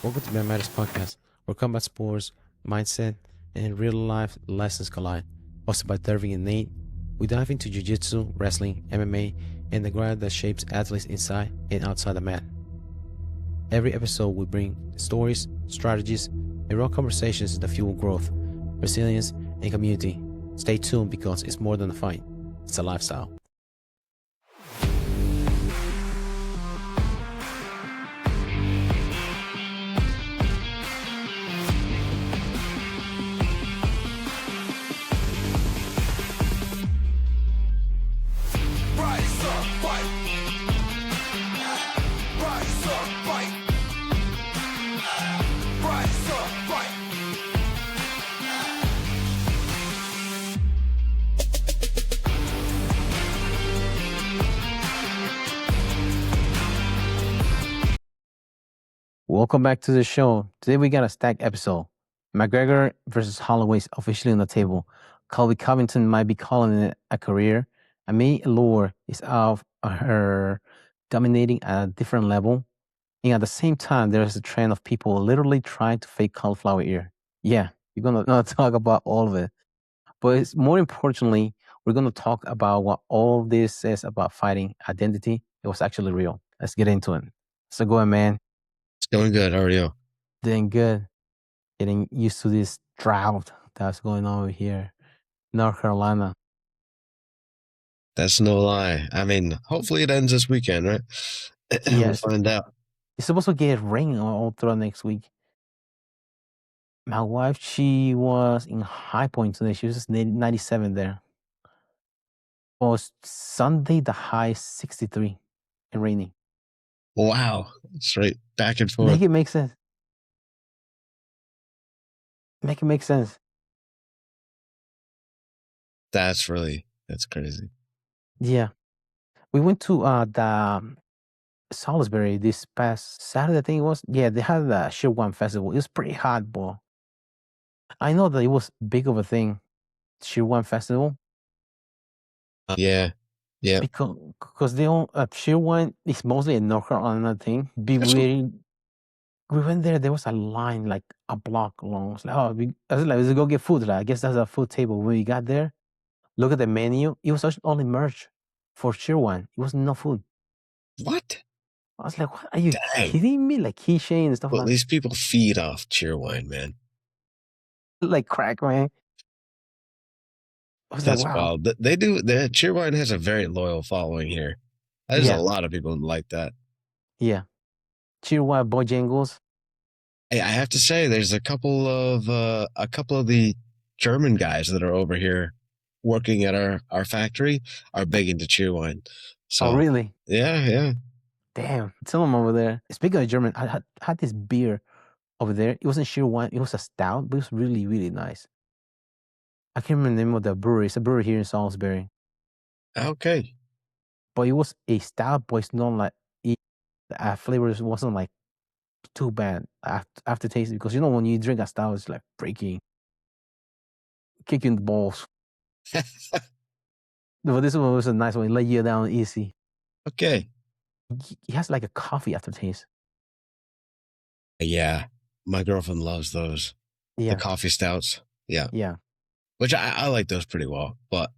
Welcome to Man Matters Podcast, where combat sports, mindset, and real life lessons collide. Hosted by Derving and Nate, we dive into jiu-jitsu, wrestling, MMA, and the grind that shapes athletes inside and outside the mat. Every episode we bring stories, strategies, and raw conversations that fuel growth, resilience, and community. Stay tuned because it's more than a fight, it's a lifestyle. Welcome back to the show. Today we got a stacked episode. McGregor versus Holloway is officially on the table. Covington might be calling it a career. May Allure is out of her dominating at a different level. And at the same time, there is a trend of people literally trying to fake cauliflower ear. Yeah, we're going to talk about all of it. But it's, more importantly, we're going to talk about what all this says about fighting identity. It was actually real. Let's get into it. So go ahead, man. It's going good. How are you? Doing good. Getting used to this drought that's going on over here, North Carolina. That's no lie. I mean, hopefully it ends this weekend, right? Yes. We'll find out. It's supposed to get rain all throughout next week. My wife, she was in High Point today. She was just 97 there. Well, Sunday, the high 63 and raining. Wow. Straight back and forth. Make it make sense. Make it make sense. That's crazy. Yeah. We went to the Salisbury this past Saturday, I think it was. Yeah, they had the Cheerwine Festival. It was pretty hot, but I know that it was big of a thing, Cheerwine Festival. Yeah. Because they don't, Cheerwine is mostly a North Carolina thing. We went there was a line like a block long. It's like, I was like, let's go get food. Like, I guess that's a food table. When we got there, look at the menu. It was only merch for Cheerwine. It was no food. What? I was like, what? Are you kidding me? Like keychain and stuff well, like that. These people feed off Cheerwine, man. Like crack, man. I was That's like, wow. wild. They do. Cheerwine has a very loyal following here. There's a lot of people like that. Yeah. Cheerwine Bojangles. Hey, I have to say, there's a couple of the German guys that are over here working at our factory are big into Cheerwine. So, oh, really? Yeah. Damn. Tell them over there. Speaking of German, I had this beer over there. It wasn't Cheerwine. It was a stout, but it was really, really nice. I can't remember the name of the brewery. It's a brewery here in Salisbury. Okay. But it was a stout, but it's not like the flavors wasn't like too bad after tasting, because you know when you drink a stout, it's like breaking, kicking the balls. But this one was a nice one. It let you down easy. Okay. It has like a coffee aftertaste. Yeah, my girlfriend loves those. Yeah, the coffee stouts. Yeah. Which I like those pretty well, but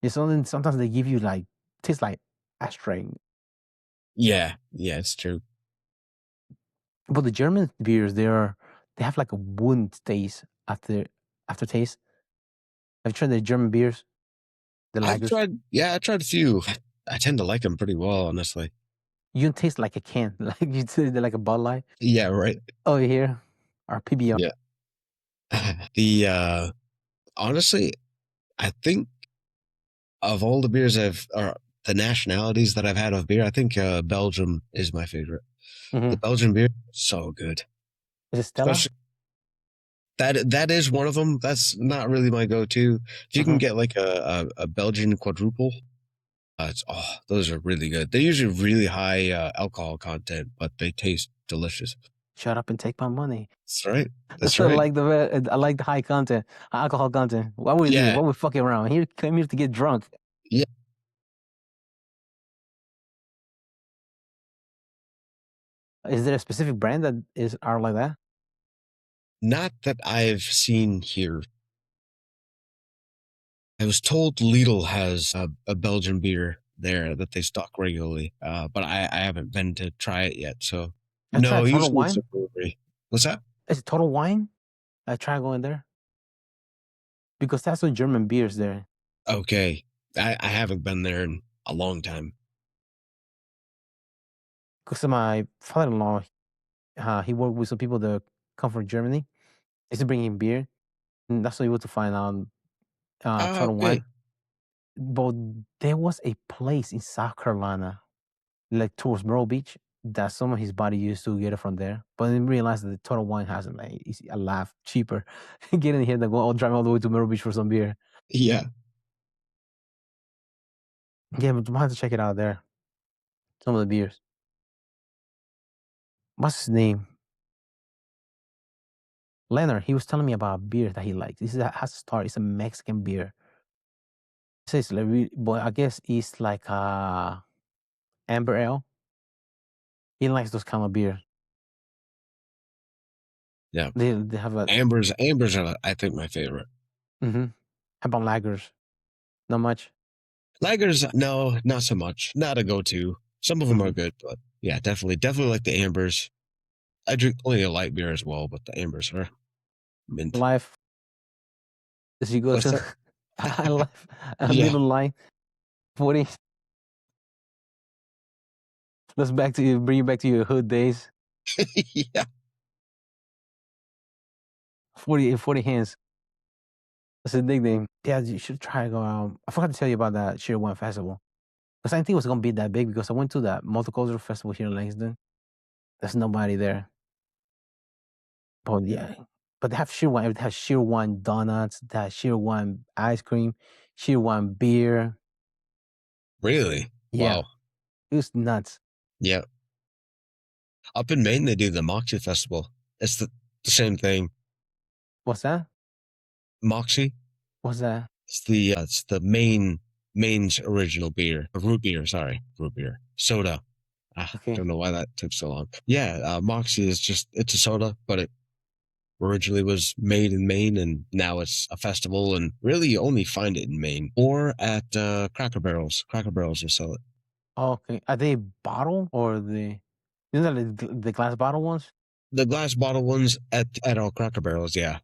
sometimes they give you like tastes like ashtray. Yeah, it's true. But the German beers, they have like a wood taste aftertaste. Have you tried the German beers? I tried a few. I tend to like them pretty well, honestly. You taste like a can, like you taste like a Bud Light. Yeah, right. Oh, here, our PBR. Yeah. Honestly, I think of all the beers or the nationalities that I've had of beer, I think Belgium is my favorite. Mm-hmm. The Belgian beer, so good. Is it Stella? That is one of them. That's not really my go-to. If you can get like a Belgian quadruple, those are really good. They're usually really high alcohol content, but they taste delicious. Shut up and take my money. That's right. That's right. I like the high content, high alcohol content. Why would we fucking around? Came here to get drunk. Yeah. Is there a specific brand that are like that? Not that I've seen here. I was told Lidl has a Belgian beer there that they stock regularly, but I haven't been to try it yet. So I tried no, Total usually it's Wine. a brewery. What's that? Is it Total Wine? I tried going there because that's some German beers there. Okay, I haven't been there in a long time. Because my father-in-law, he worked with some people that come from Germany. He used to bring in beer, and that's what you able to find out Ah, Total okay. Wine. But there was a place in South Carolina, like towards Myrtle Beach, that some of his body used to get it from there. But I didn't realize that the Total Wine has like it's a lot cheaper getting here than go driving all the way to Myrtle Beach for some beer. Yeah, Yeah, but I have to check it out there. Some of the beers. What's his name? Leonard. He was telling me about a beer that he likes. This is has a star. It's a Mexican beer. It says like, but I guess it's like amber ale. He likes those kind of beer. yeah. They have a Ambers are, I think, my favorite. mm-hmm. How about lagers? Not much. Lagers, no, not so much. Not a go-to. Some of them are Mm-hmm. good, but yeah, definitely like the ambers. I drink plenty of light beer as well, but the ambers are mint. Life as you go What's to that? I life a Yeah, little line 40. Let's back to you. Bring you back to your hood days. yeah. 40 hands. That's a nickname. Yeah, you should try to go. I forgot to tell you about that Cheerwine festival because I didn't think it was gonna be that big because I went to that multicultural festival here in Langston. There's nobody there. But yeah, but they have Cheerwine. They have Cheerwine donuts. They have Cheerwine ice cream, Cheerwine beer. Really? Yeah, Wow. it was nuts. Yeah. Up in Maine, they do the Moxie Festival. It's the same thing. What's that? Moxie. What's that? It's the Maine's original beer, root beer. Sorry, root beer soda. Okay. Don't know why that took so long. Yeah, Moxie is just it's a soda, but it originally was made in Maine, and now it's a festival. And really, you only find it in Maine or at Cracker Barrels. Cracker Barrels will sell it. Okay. Are they bottle or the? Isn't that the glass bottle ones? The glass bottle ones at all Cracker Barrels, yeah.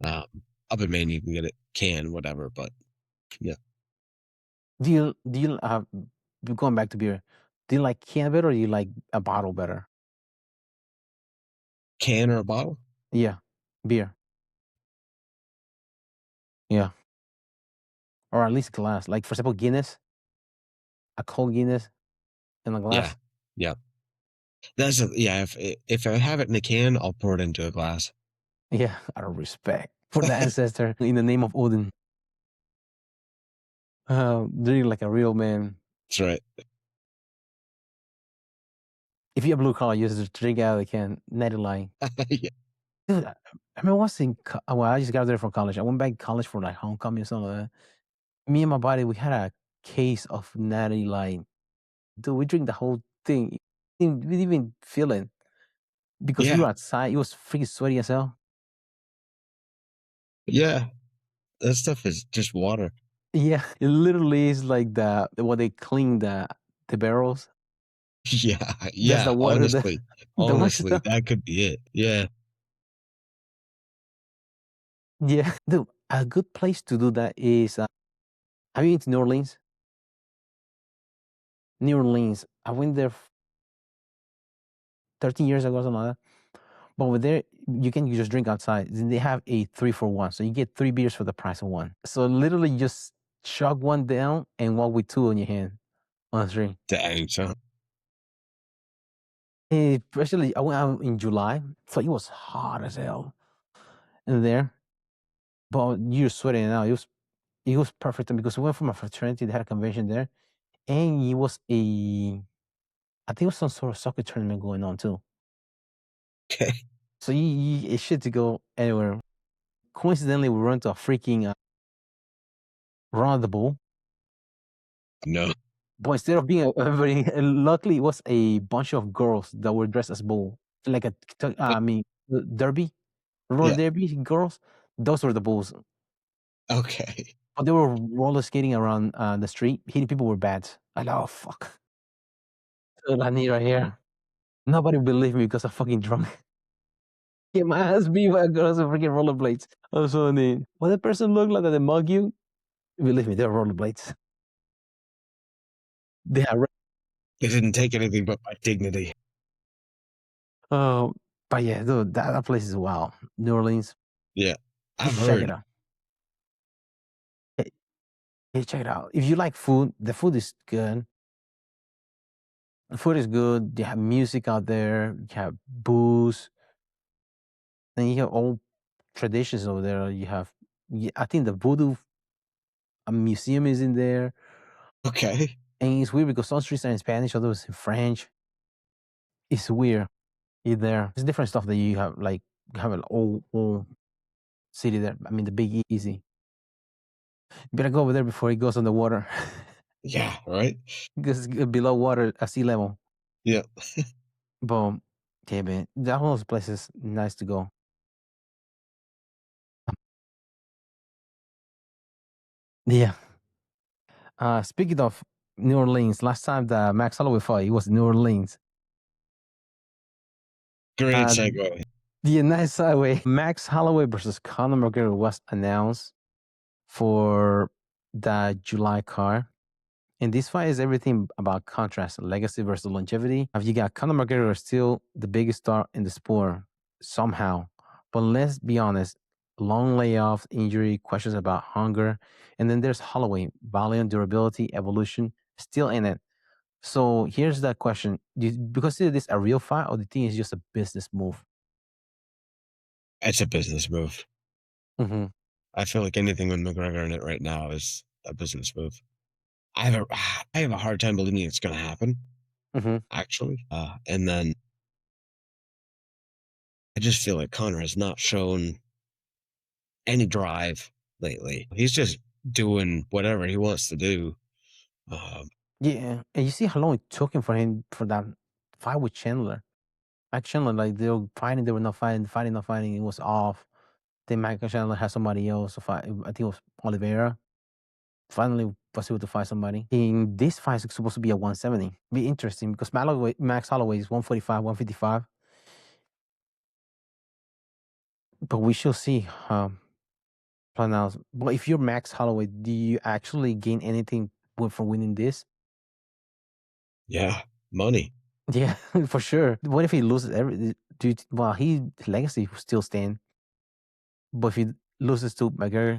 Um, Up in Maine, you can get it canned, whatever. But yeah, Do you going back to beer? Do you like can better or do you like a bottle better? can or a bottle. Yeah, beer. Yeah, or at least glass. Like for example, Guinness, a cold Guinness in a Yeah, glass. yeah. Yeah. If I have it in a can, I'll pour it into a glass. Yeah, out of respect for the ancestor in the name of Odin. Drink like a real man. That's right. If you're blue collar, you just drink out of the can. Netty line. Yeah. Dude, I remember once well, I just got there from college. I went back to college for like homecoming or something like that. Me and my buddy, we had a case of Natty Light. Dude, we drink the whole thing. We didn't even feel it because we Yeah, were outside. It was freaking sweaty as hell. yeah. That stuff is just water. Yeah, it literally is like the what they clean the barrels. Yeah, That's the yeah. water. The water Honestly, stuff. that could be it. Yeah. Yeah, dude, a good place to do that is. Have you been to New Orleans? New Orleans. I went there 13 years ago, something like that. But over there, you can just drink outside. Then they have a 3 for 1, so you get 3 beers for the price of one. So literally, you just chug one down and walk with two in your hand on the street. Dang, so Especially, I went out in July, so it was hot as hell in there. But you're sweating out. It was perfect because we went from a fraternity. They had a convention there, and it was I think it was some sort of soccer tournament going on too. okay. So it's shit to go anywhere. Coincidentally, we run to a freaking Run of the Bull. No. But instead of being everybody, luckily it was a bunch of girls that were dressed as bull, like a I mean derby, roller Yeah. derby girls. Those were the bulls. Okay. But they were roller skating around the street, hitting people with bats. I know, oh, fuck. I need right here. Nobody believed me because I'm fucking drunk. Get my ass beat by girls with freaking rollerblades. Oh, so neat. What the person look like that they mug you? Believe me, they're rollerblades. They have They didn't take anything but my dignity. oh, but yeah, dude, that place is wild. New Orleans, Yeah. you I've should check it heard. out. Hey, hey, check it out. If you like food, the food is good. The food is good. You have music out there. You have booze. Then you have all traditions over there. You have, I think the voodoo museum is in there. Okay. And it's weird because some streets are in Spanish, others in French. It's weird. In there. It's different stuff that you have, like, you have an old city there. I mean, the Big Easy. You better go over there before it goes on the water. Yeah. Right. Because below water at sea level. Yeah. But, yeah, man, that one of those places nice to go. Yeah. Speaking of New Orleans, last time the Max Holloway fight, it was New Orleans. Great Uh, segue. the nice highway. Max Holloway versus Conor McGregor was announced for the July card. And this fight is everything about contrast, legacy versus longevity. You got Conor McGregor still the biggest star in the sport somehow. But let's be honest, long layoffs, injury, questions about hunger. And then there's Holloway, volume, durability, evolution, still in it. So here's that question. Do you consider this a real fight or do you think it's just a business move? It's a business move. Mm-hmm. I feel like anything with McGregor in it right now is a business move. I have a hard time believing it's going to happen, Mm-hmm. actually. And then I just feel like Conor has not shown any drive lately. He's just doing whatever he wants to do. Um, Yeah. And you see how long it took him for that fight with Chandler. Mike Chandler, like they were fighting, they were not fighting, fighting, not fighting. It was off. Then Mike Chandler had somebody else to fight. I think it was Oliveira. Finally was able to fight somebody. In this fight, it's supposed to be a 170. Be interesting because Max Holloway is 145, 155. But we shall see. Pronounce. But if you're Max Holloway, do you actually gain anything from winning this? yeah, money. Yeah, for sure. What if he loses well, his legacy will still stand. But if he loses to McGregor,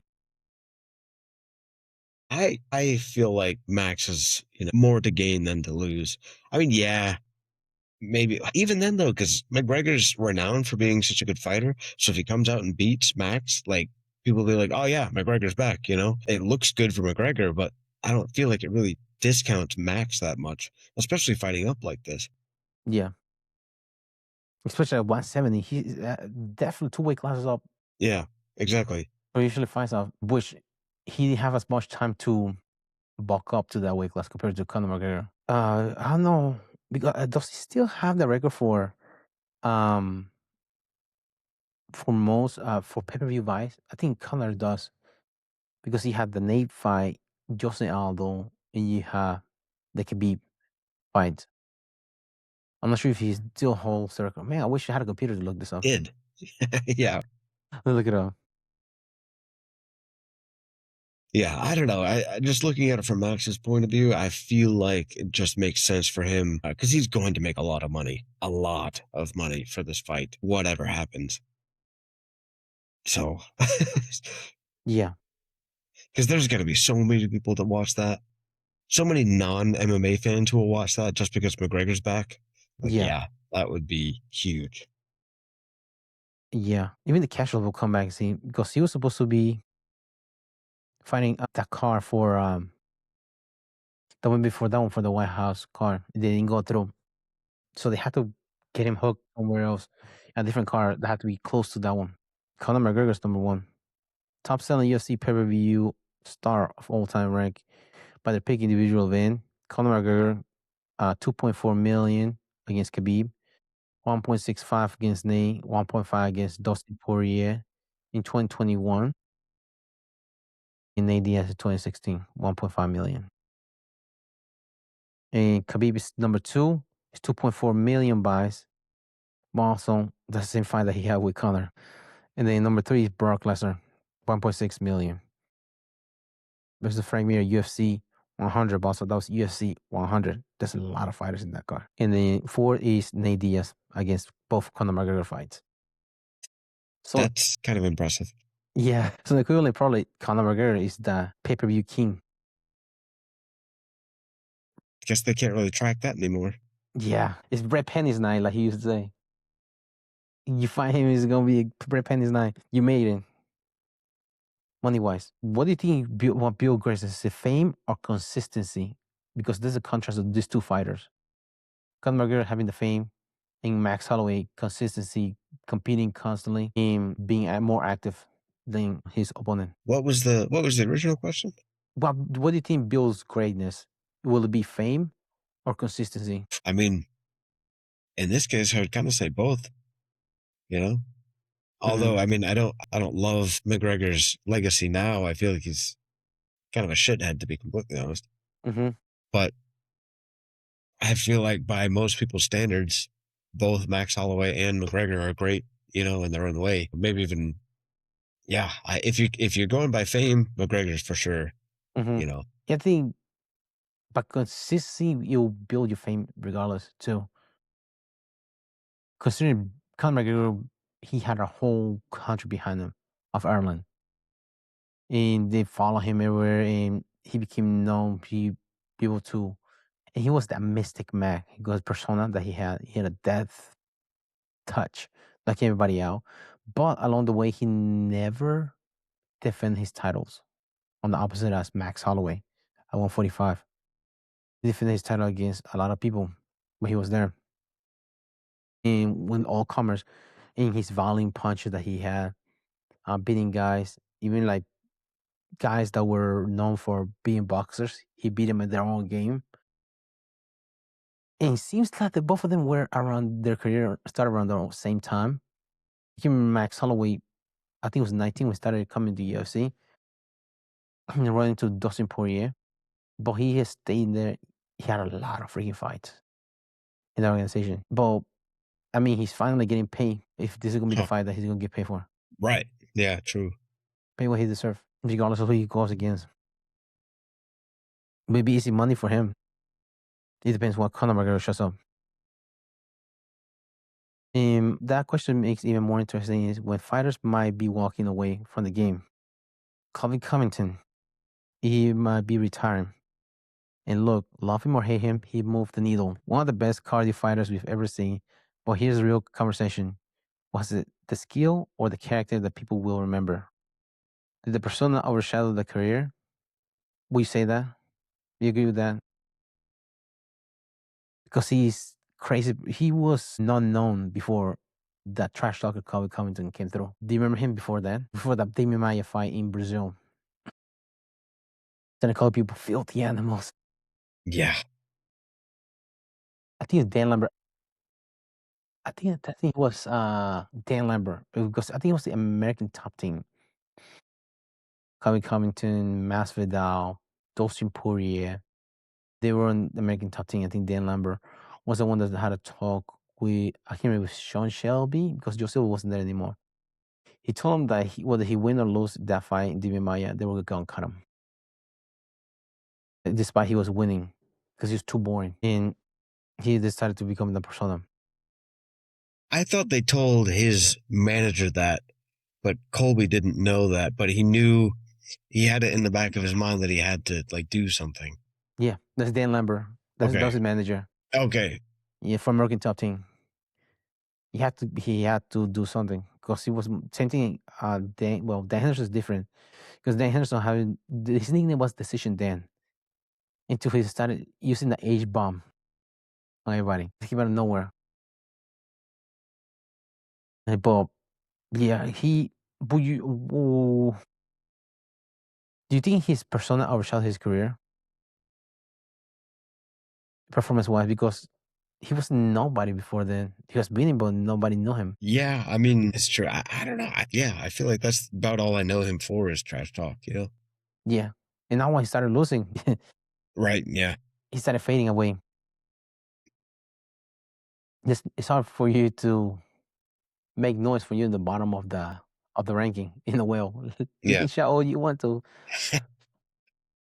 I feel like Max has more to gain than to lose. I mean, yeah, maybe even then though, because McGregor's renowned for being such a good fighter. So if he comes out and beats Max, like people will be like, "Oh yeah, McGregor's back." It looks good for McGregor, but I don't feel like it really discounts Max that much, especially fighting up like this. yeah, especially at 170, he's definitely two weight classes up. Yeah, exactly. Or usually fights off, which he didn't have as much time to bulk up to that weight class compared to Conor McGregor. I don't know because does he still have the record um for most for pay-per-view buys? I think Conor does because he had the Nate fight, Jose Aldo, and you have the Khabib fight. I'm not sure if he still holds the record. Man, I wish I had a computer to look this up. Did. Yeah. Let me look it up. Yeah, I don't know. I just looking at it from Max's point of view, I feel like it just makes sense for him because he's going to make a lot of money for this fight, whatever happens. So, Yeah, because there's going to be so many people that watch that, so many non MMA fans who will watch that just because McGregor's back. Like, yeah, yeah, that would be huge. yeah. Even the casual will come back and see because he was supposed to be fighting that car for the one before that one for the White House car. It didn't go through, so they had to get him hooked somewhere else. A different car that had to be close to that one. Conor McGregor's number one, top selling UFC pay per view star of all time rank by the pick individual event. Conor McGregor, 2.4 million against Khabib, 1.65 against Nate, 1.5 against Dustin Poirier in 2021, and Nate Diaz in 2016, 1.5 million. And Khabib is number 2. It's 2.4 million buys. Also, that's the same fight that he had with Conor. And then number 3 is Brock Lesnar, 1.6 million. Versus Frank Mir, UFC 100, but also that was UFC 100. There's a lot of fighters in that card. And then 4 is Nate Diaz against both Conor McGregor fights. So That's kind of impressive. yeah, so the equivalent probably Conor McGregor is the pay-per-view king. Guess they can't really track that anymore. Yeah, it's Brett Penny's night, like he used to say. You find him, it's gonna be Brett Penny's night. You made it. Money-wise, what do you think what Bill Grace is? It fame or consistency? Because there's a contrast of these two fighters. Conor McGregor having the fame, and Max Holloway consistency, competing constantly, and being more active than his opponent. What was the original question? What do you think builds greatness? Will it be fame or consistency? I mean, in this case, I would kind of say both. You know, although I mean, I don't love McGregor's legacy now. I feel like he's kind of a shithead, to be completely honest. Mm-hmm. But I feel like by most people's standards, both Max Holloway and McGregor are great, you know, in their own way. Maybe even, yeah. If you're going by fame, McGregor's for sure. Mm-hmm. You know, I think, but consistency, you'll build your fame regardless too. Considering Conor McGregor, he had a whole country behind him of Ireland, and they follow him everywhere, and he became known. People too, and he was that mystic Mac. He got persona that he had. He had a death touch like everybody else, but along the way, he never defended his titles. On the opposite as Max Holloway at 145, he defended his title against a lot of people when he was there, and when all comers, in his volleying punches that he had, beating guys, even like guys that were known for being boxers. He beat them at their own game. And it seems like the both of them were around their career, started around the same time. Him, Max Holloway, I think it was 19 when he started coming to UFC and running to Dustin Poirier. But he has stayed there. He had a lot of freaking fights in that organization. But I mean, he's finally getting paid. If this is gonna be the fight that he's gonna get paid for, right? Yeah, true. pay what he deserves, regardless of who he goes against. Maybe easy money for him. It depends what Conor McGregor shows up. That question makes even more interesting is when fighters might be walking away from the game. Covington, he might be retiring. And look, love him or hate him, he moved the needle. One of the best cardio fighters we've ever seen. But here's the real conversation. Was it the skill or the character that people will remember? Did the persona overshadow the career? Will you say that? You agree with that? Because he's crazy. He was not known before that trash talker Covington came through. Do you remember him before that? Before that Damian Maia fight in Brazil. Then I call people filthy animals. Yeah. I think it's Dan Lambert. I think it was Dan Lambert because I think it was the American top team. Covington, Masvidal, Dustin Poirier. They were on the American top team. I think Dan Lambert was the one that had a talk with, I can't remember, Sean Shelby because Joe Silva wasn't there anymore. He told him that whether he win or lose that fight in Damian Maia, they were going to cut him. Despite he was winning because he was too boring. And he decided to become the persona. I thought they told his manager that, but Colby didn't know that. But he knew, he had it in the back of his mind that he had to like do something. Yeah, that's Dan Lambert. That was his manager. Okay. Yeah, from American top team. He had to do something because he was same thing. Dan Henderson is different because Dan Henderson his nickname was Decision Dan until he started using the H bomb on everybody. He came out of nowhere. But yeah, do you think his persona overshadowed his career? performance-wise because he was nobody before then. He was beating, but nobody knew him. Yeah, I mean, it's true. I don't know. I feel like that's about all I know him for is trash talk, you know? Yeah. And now when he started losing, Right, yeah. he started fading away. It's hard for you to make noise for you in the bottom of the ranking in a whale. You Yeah. can shout all you want to.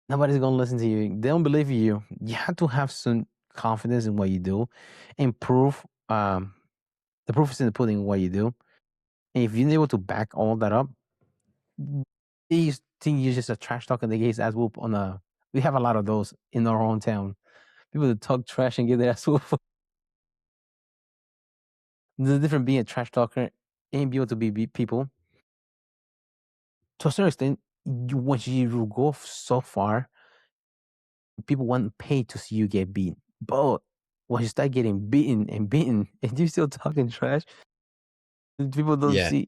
Nobody's gonna listen to you. They don't believe you. You have to have some confidence in what you do and proof. The proof is in the pudding what you do. And if you're able to back all that up, they think you're just a trash talk and they get his ass whoop on a we have a lot of those in our own town. People that talk trash and get their ass whooped. The difference being a trash talker and be able to beat people. To a certain extent, once you go so far, people want to pay to see you get beat. But once you start getting beaten, and you're still talking trash, people don't Yeah. see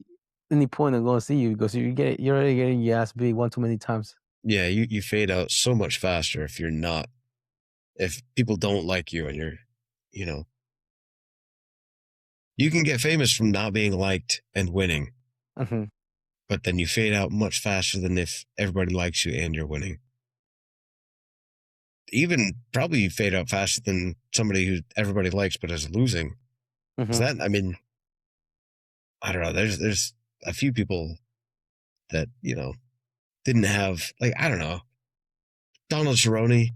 any point in going to see you because you're already getting your ass beat one too many times. Yeah, you fade out so much faster if you're not if people don't like you and you're, you know, you can get famous from not being liked and winning, Hmm. but then you fade out much faster than if everybody likes you and you're winning. Even probably you fade out faster than somebody who everybody likes but is losing. Is Hmm. that? I mean, I don't know. There's a few people that didn't have like I don't know. Donald Cerrone,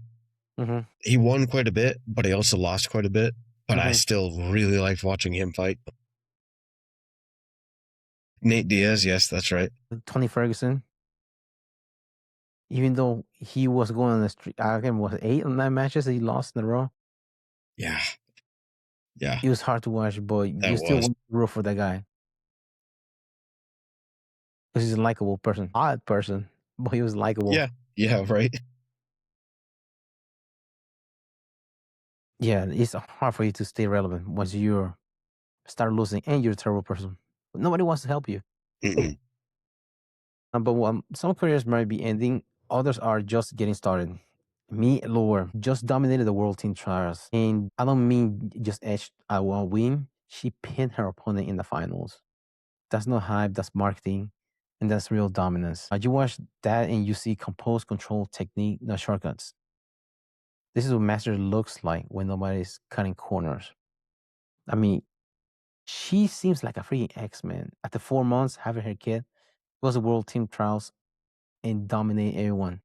Hmm. he won quite a bit, but he also lost quite a bit. But I Hmm. still really liked watching him fight. Nate Diaz, yes, that's right. Tony Ferguson, even though he was going on the street, I think was 8 or 9 matches that he lost in a row. Yeah, yeah, It was hard to watch, but you that still was. want to root for that guy because he's a likable person, odd person, but he was likable. Yeah, yeah, right. Yeah, it's hard for you to stay relevant once you start losing and you're a terrible person. Nobody wants to help you. Mm-mm. But some careers might be ending, others are just getting started. Me, Lower, just dominated the world team trials. And I don't mean just edged a win. She pinned her opponent in the finals. That's not hype, that's marketing, and that's real dominance. You watch that and you see composed control technique, no shortcuts. This is what master looks like when nobody's cutting corners. I mean, she seems like a freaking X-Men. After 4 months having her kid, was the world team trials and dominate everyone.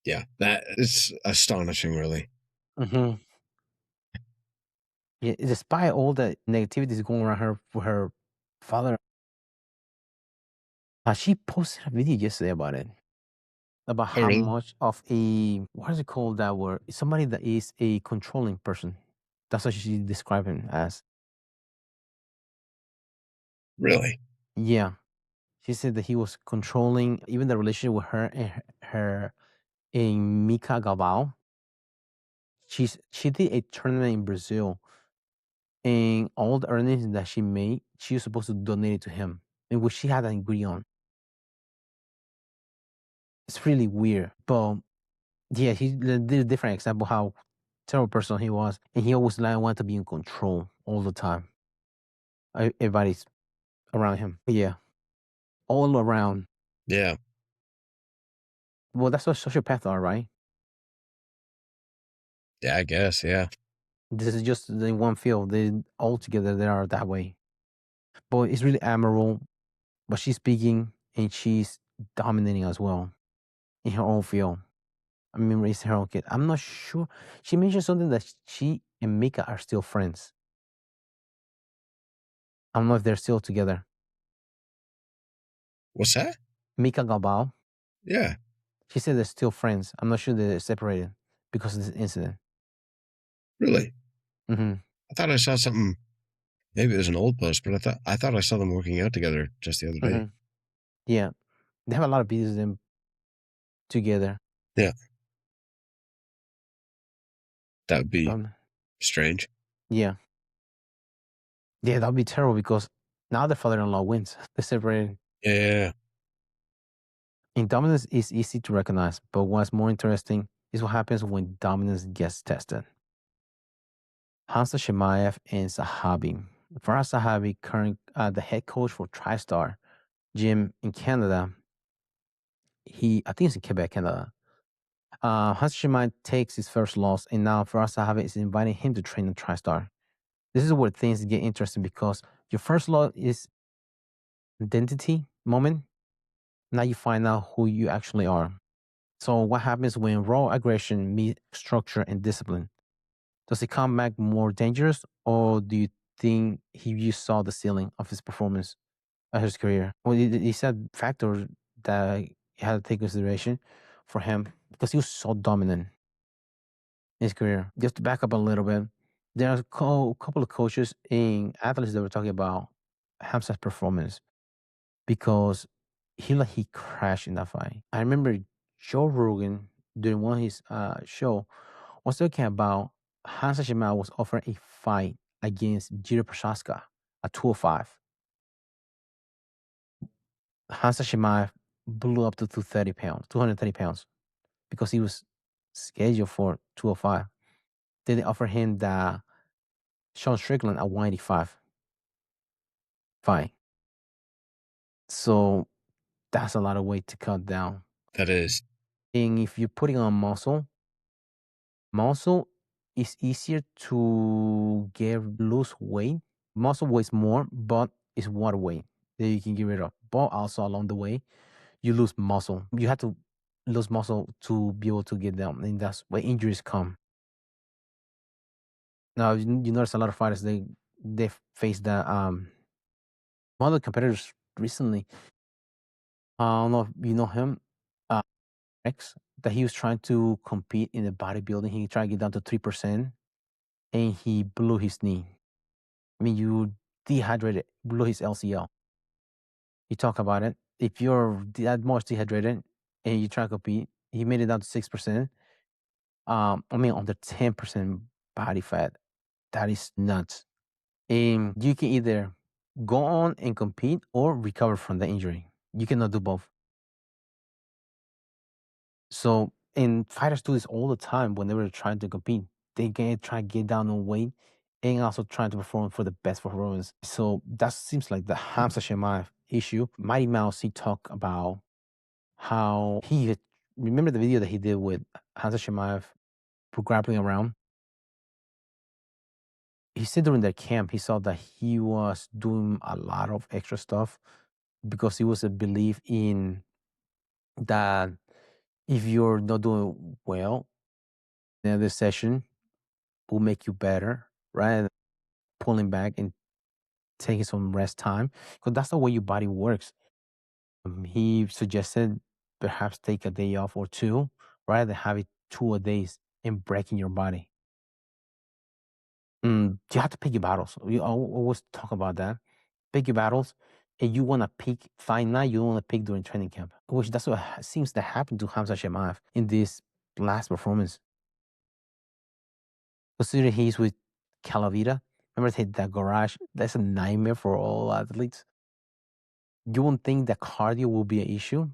Yeah, that is astonishing, really. Hmm. Yeah, despite all the negativities going around her for her father, she posted a video yesterday about it, about Oh, how really? much of a what is it called that word? Somebody that is a controlling person. That's what she described him as. Really? Yeah, she said that he was controlling even the relationship with her and her in Mika Galvao. She did a tournament in Brazil, and all the earnings that she made, she was supposed to donate it to him, and which she had an agree on. It's really weird, but yeah, he did a different example how terrible person he was, and he always like wanted to be in control all the time. Everybody's around him. Yeah, all around. Yeah, Well, that's what sociopaths are, right? yeah, I guess. Yeah, This is just in one field. They all together they are that way. But it's really admirable. But she's speaking and she's dominating as well in her own field. I mean, raising her own kid. I'm not sure. She mentioned something that she and Mika are still friends. I don't know if they're still together. what's that? Mika Galbao, Yeah, she said they're still friends. I'm not sure they're separated because of this incident. really. Hmm. I thought I saw something. Maybe it was an old post, but I thought I saw them working out together just the other day. Hmm. Yeah, they have a lot of videos of them together. Yeah, that would be Um, strange. yeah, yeah, that'd be terrible because now the father-in-law wins. They're separated. Yeah, And dominance is easy to recognize, but what's more interesting is what happens when dominance gets tested. Hamza Shemaev and Sahabi. Farah Sahabi, current the head coach for TriStar Gym in Canada. I think it's in Quebec, Canada. Hamza Shemaev takes his first loss, and now Farah Sahabi is inviting him to train in TriStar. This is where things get interesting because your first loss is identity moment. Now you find out who you actually are. So what happens when raw aggression meets structure and discipline? Does it come back more dangerous, or do you think you saw the ceiling of his performance of his career? Well, he said factors that you had to take consideration for him because he was so dominant in his career. Just to back up a little bit, there are a couple of coaches and athletes that were talking about Hamza's performance because he crashed in that fight. I remember Joe Rogan during one of his show was talking about Hansa Shima was offering a fight against Jiri Prochaska at 205. Hansa Shima blew up to 230 pounds because he was scheduled for 205. Then they offered him the Sean Strickland at 185 fight. So that's a lot of weight to cut down. That is. And if you're putting on muscle is easier to get lose weight. Muscle weighs more, but it's water weight that you can get rid of. But also along the way, you lose muscle. You have to lose muscle to be able to get down, and that's where injuries come. Now you notice a lot of fighters they face that one of the competitors recently. I don't know if you know him, X, that he was trying to compete in the bodybuilding. He tried to get down to 3%, and he blew his knee. I mean, you dehydrated, blew his LCL. You talk about it. If you're that much dehydrated and you try to compete, he made it down to 6%. I mean, under 10% body fat. That is nuts. And you can either go on and compete or recover from the injury. You cannot do both. So, and fighters do this all the time when they were trying to compete. They try to get down on weight and also trying to perform for the best performance. So that seems like the Hamza Shemaev issue. Mighty Mouse, he talked about how remember the video that he did with Hamza Shemaev grappling around? He said during that camp, he saw that he was doing a lot of extra stuff because he was a belief in that if you're not doing well, then this session will make you better, right? Pulling back and taking some rest time because that's the way your body works. He suggested perhaps take a day off or two rather than have it 2 days and breaking your body. You have to pick your battles. We always talk about that. Pick your battles, and you want to pick fight night. You don't want to pick during training camp, which that's what seems to happen to Hamza Shemaev in this last performance. Considering he's with Calavita, remember that garage? That's a nightmare for all athletes. You won't think that cardio will be an issue,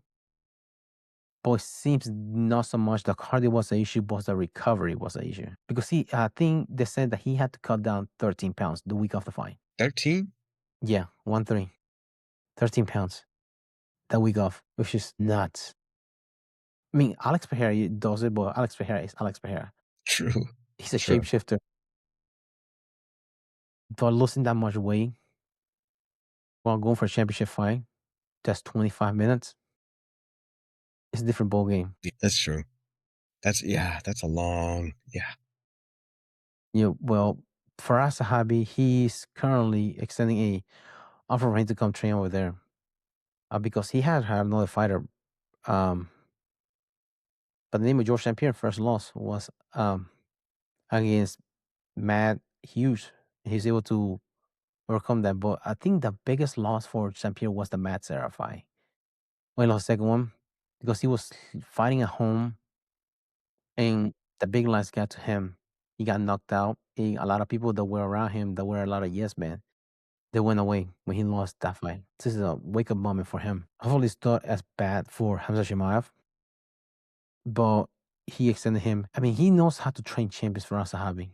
but it seems not so much the cardio was an issue, but the recovery was an issue. Because I think they said that he had to cut down 13 pounds the week of the fight. 13? Yeah, 1-3. 13 pounds that week off, which is nuts. I mean, Alex Pereira does it, but Alex Pereira is Alex Pereira. True. He's a True. shapeshifter. But losing that much weight while going for a championship fight, that's 25 minutes. It's a different ball game. That's true. That's a long, Well, Faraz Sahabi, he's currently extending a offer for him to come train over there because he had another fighter. But the name of George St. Pierre first loss was against Matt Hughes. He's able to overcome that. But I think the biggest loss for St. Pierre was the Matt Serra fight. When he lost the second one because he was fighting at home and the big lights got to him. He got knocked out. A lot of people that were around him, that were a lot of yes men, they went away when he lost that fight. This is a wake up moment for him. Hopefully, it's not as bad for Hamza Shemaev, but he extended him. I mean, he knows how to train champions for Sahabi.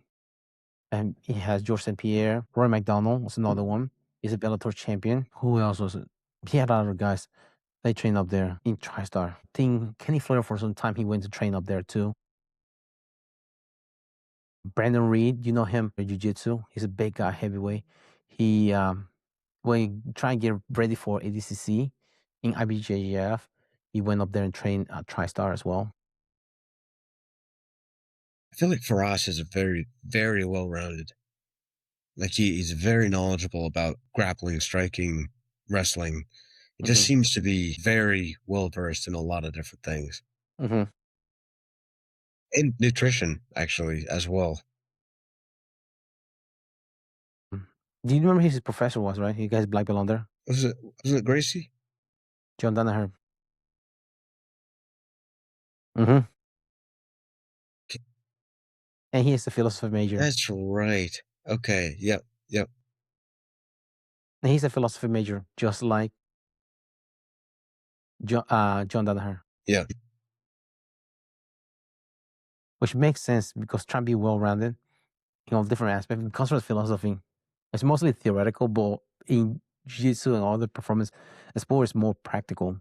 And he has George St. Pierre. Roy McDonald was another one. He's a Bellator champion. Who else was it? He had other guys. They train up there in TriStar. I think Kenny Flair for some time he went to train up there too. Brandon Reed, you know him for jiu-jitsu. He's a big guy, heavyweight. He when he try and get ready for ADCC in IBJJF, he went up there and trained at TriStar as well. I feel like Faraz is a very, very well-rounded. Like he's very knowledgeable about grappling, striking, wrestling. It just seems to be very well versed in a lot of different things. Mm-hmm. And nutrition, actually, as well. Do you remember who his professor was, right? You guys black belt on there? Was it Gracie? John Danaher. Mm-hmm. And he is a philosophy major. That's right. Okay. Yep. Yep. And he's a philosophy major, just like John Danaher. Yeah. Which makes sense because trying to be well-rounded in all different aspects. It comes from philosophy. It's mostly theoretical, but in jiu-jitsu and all the performance sport is more practical.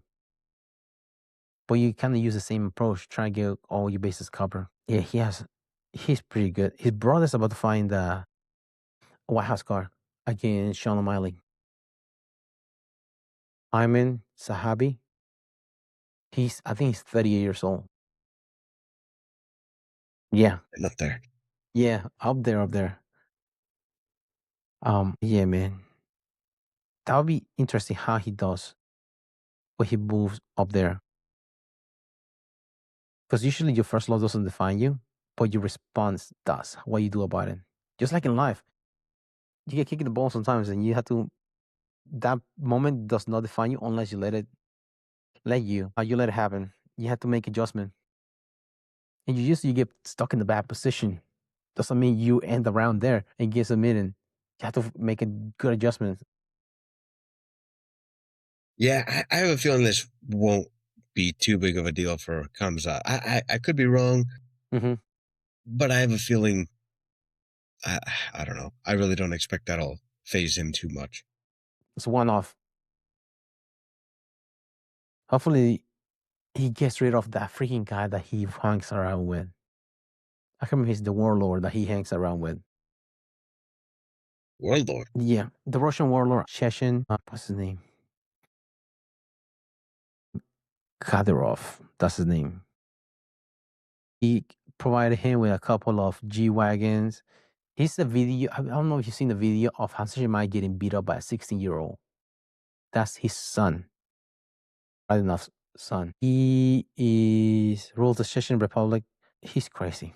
But you kind of use the same approach, try to get all your bases covered. Yeah, he's pretty good. His brother's about to find the White House card against Sean O'Malley. Ayman Sahabi. I think he's 38 years old. Yeah. Up there. Yeah, up there. Yeah, man. That would be interesting how he does when he moves up there. Because usually your first love doesn't define you, but your response does. What you do about it. Just like in life. You get kicked in the ball sometimes and you have to that moment does not define you unless you let it happen. You have to make adjustment. And you get stuck in the bad position. Doesn't mean you end around there and get submitted. You have to make a good adjustment. Yeah, I have a feeling this won't be too big of a deal for Kamza. I could be wrong, but I have a feeling. I don't know. I really don't expect that'll phase him too much. It's one off. Hopefully, he gets rid of that freaking guy that he hangs around with. I can't remember he's the warlord that he hangs around with. Warlord? Yeah, the Russian warlord, Chechen. What's his name? Kadyrov. That's his name. He provided him with a couple of G-Wagons. He's the video. I don't know if you've seen the video of Hansa Shimai getting beat up by a 16-year-old. That's his son. Enough son. He rules the Chechen Republic. He's crazy.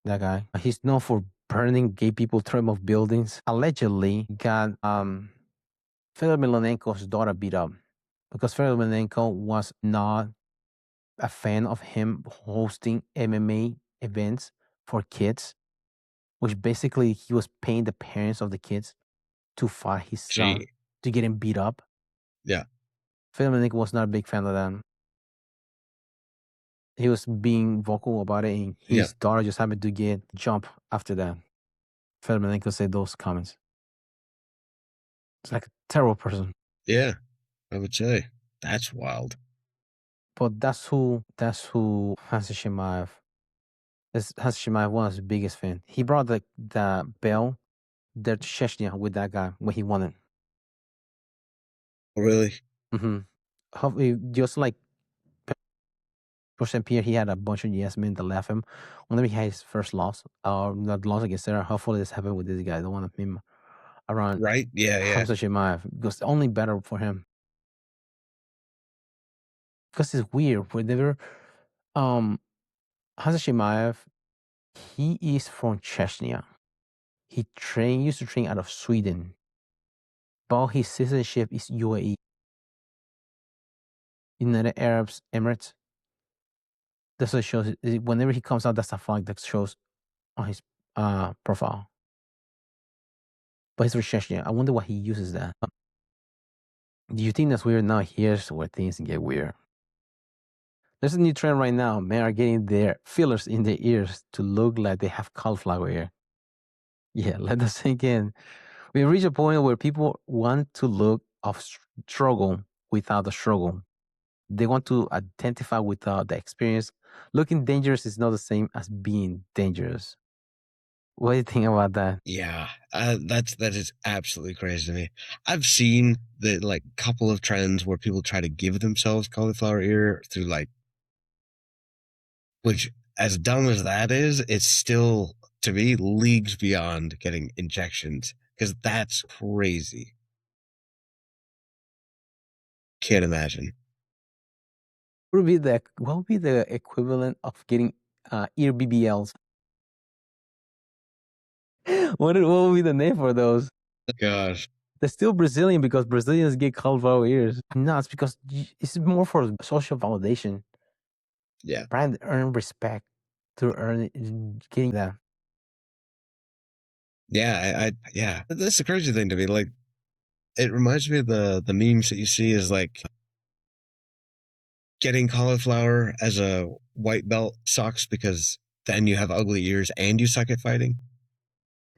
That guy. He's known for burning gay people, throwing off buildings. Allegedly got Fedor Emelianenko's daughter beat up because Fedor Emelianenko was not a fan of him hosting MMA events for kids, which basically he was paying the parents of the kids to fight his son to get him beat up. Yeah. Fedor Emelianenko was not a big fan of them. He was being vocal about it, and his daughter just happened to get jump after that. Fedor Emelianenko said those comments. It's like a terrible person. Yeah, I would say. That's wild. But that's who Hansa Shimaev. Hansa Shimaev was his biggest fan. He brought the bell there to Chechnya with that guy when he won it. Really? Just like St. Pierre, he had a bunch of yes men that left him. Whenever he had his first loss, or not loss against Sarah, hopefully this happened with this guy. I don't want him around. Right? Yeah. Hamza Shimaev. Because only better for him. Because it's weird. Whenever Hamza Shimaev, he is from Chechnya. He used to train out of Sweden. But his citizenship is UAE. United Arab Emirates. That's what it shows. Whenever he comes out, that's a flag that shows on his profile. But he's from Chechnya. I wonder why he uses that. Do you think that's weird? Now here's where things get weird. There's a new trend right now. Men are getting their fillers in their ears to look like they have cauliflower ear. Yeah, let us sink in. We reach a point where people want to look of struggle without the struggle. They want to identify without the experience. Looking dangerous is not the same as being dangerous. What do you think about that? Yeah, that is absolutely crazy to me. I've seen the like couple of trends where people try to give themselves cauliflower ear through like, which as dumb as that is, it's still to me leagues beyond getting injections because that's crazy. Can't imagine. What would be the equivalent of getting ear BBLs? What would be the name for those? Gosh, They're still Brazilian because Brazilians get cauliflower ears. No, it's because it's more for social validation. yeah, Trying to earn respect through getting that. yeah, yeah. That's the crazy thing to me. Like, it reminds me of the memes that you see is like getting cauliflower as a white belt sucks because then you have ugly ears and you suck at fighting.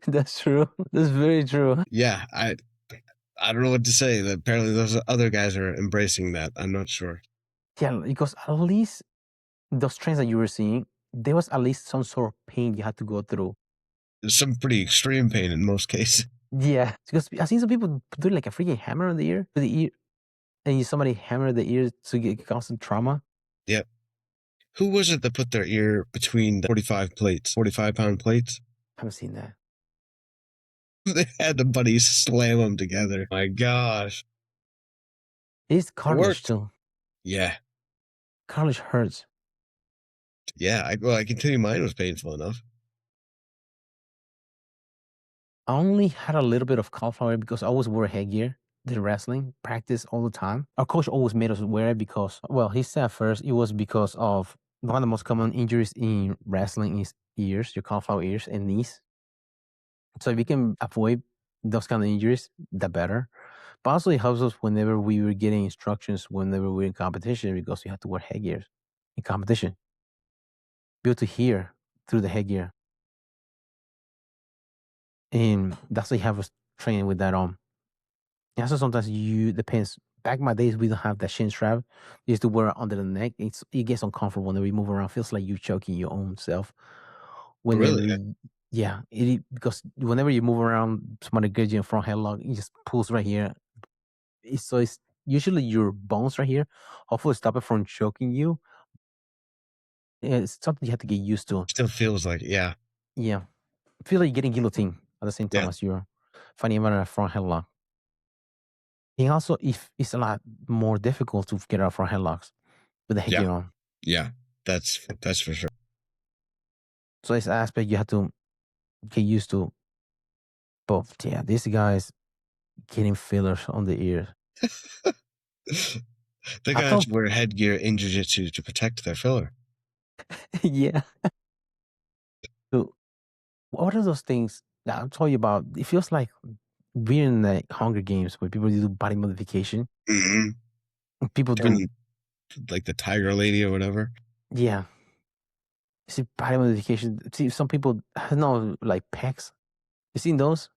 That's true. That's very true. Yeah, I don't know what to say. Apparently, those other guys are embracing that. I'm not sure. Yeah, because at least those trends that you were seeing, there was at least some sort of pain you had to go through. There's some pretty extreme pain in most cases. Yeah, because I've seen some people do like a freaking hammer on the ear, to the ear, and somebody hammer the ear to get constant trauma. Yep. Who was it that put their ear between the 45-pound plates? I haven't seen that. They had the buddies slam them together. My gosh. It's It cartilage worked. too. Yeah. Cartilage hurts. Yeah. Well, I can tell you mine was painful enough. I only had a little bit of cauliflower because I always wore headgear. Did wrestling practice all the time. Our coach always made us wear it because, well, he said first it was because of one of the most common injuries in wrestling is ears, your cauliflower ears and knees. So if you can avoid those kind of injuries, the better. But also it helps us whenever we were getting instructions, whenever we're in competition, because we have to wear headgear in competition. Be able to hear through the headgear. And that's why you have us training with that on. Yeah, so sometimes you depends. Back in my days, we don't have that shin strap. You used to wear it under the neck. It gets uncomfortable whenever you move around. Feels like you choking your own self. Really? Whenever, yeah, because whenever you move around, somebody gets you in front headlock. It just pulls right here. It's usually your bones right here. Hopefully, stop it from choking you. Yeah, it's something you have to get used to. Still feels like, yeah. Yeah, feel like you're getting guillotine at the same time Yeah. as you're fighting about a front headlock. And also, if it's a lot more difficult to get out front headlocks with the Yeah. headgear on. Yeah. That's for sure. So it's an aspect you have to get used to. But yeah, these guys getting fillers on the ears. They I gotta have thought, to wear headgear in jiu-jitsu to protect their filler. yeah. So what are those things that I'm telling you about? It feels like being in the Hunger Games where people do body modification. Mm-hmm. People do, Turn like the tiger lady or whatever. yeah. See, body modification. See, some people, I don't know, like pecs. You seen those?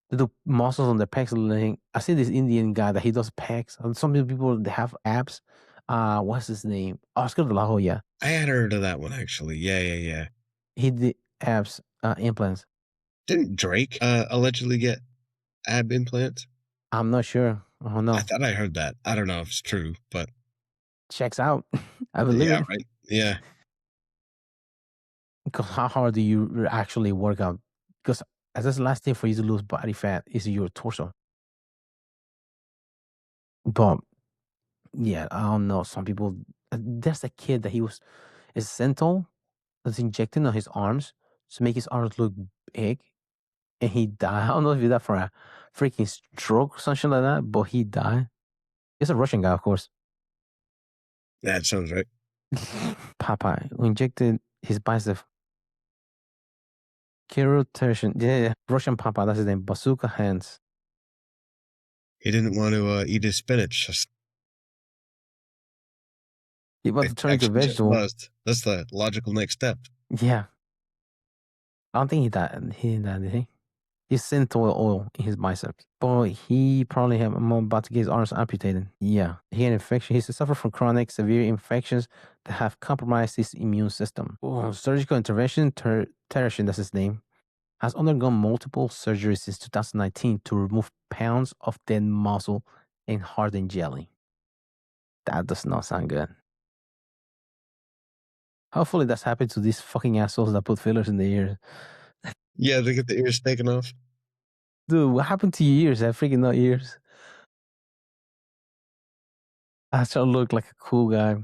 They do muscles on their pecs. Like, I see this Indian guy that he does pecs. And some people, they have abs. What's his name? Oscar de la Hoya. I had heard of that one actually. Yeah, yeah, yeah. He did abs implants. Didn't Drake allegedly get ab implants? I'm not sure. Oh I no. thought I heard that. I don't know if it's true, but Checks out. I believe yeah, it. right. Yeah, Because how hard do you actually work out? Because as this last thing for you to lose body fat is your torso. But yeah, I don't know. Some people. There's a kid that he was a central that's injecting on his arms to make his arms look big, and he died. I don't know if he died for a freaking stroke or something like that, but he died. He's a Russian guy, of course. that sounds right. Popeye, who injected his bicep. Kirill Tershin, yeah, yeah, Russian Popeye, that's his name. Bazooka hands. He didn't want to eat his spinach. He about to turn into a Actually, just vegetable. was. That's the logical next step. Yeah. I don't think he died. He didn't die, did he? He's synthol oil in his biceps. But he probably had about to get his arms amputated. Yeah. He had infection. He suffered from chronic severe infections that have compromised his immune system. Oh, surgical intervention, Tereshin, that's his name, has undergone multiple surgeries since 2019 to remove pounds of dead muscle and hardened jelly. That does not sound good. Hopefully that's happened to these fucking assholes that put fillers in the ears. Yeah, they get the ears taken off. Dude, what happened to your ears? I freaking no ears. I try to look like a cool guy,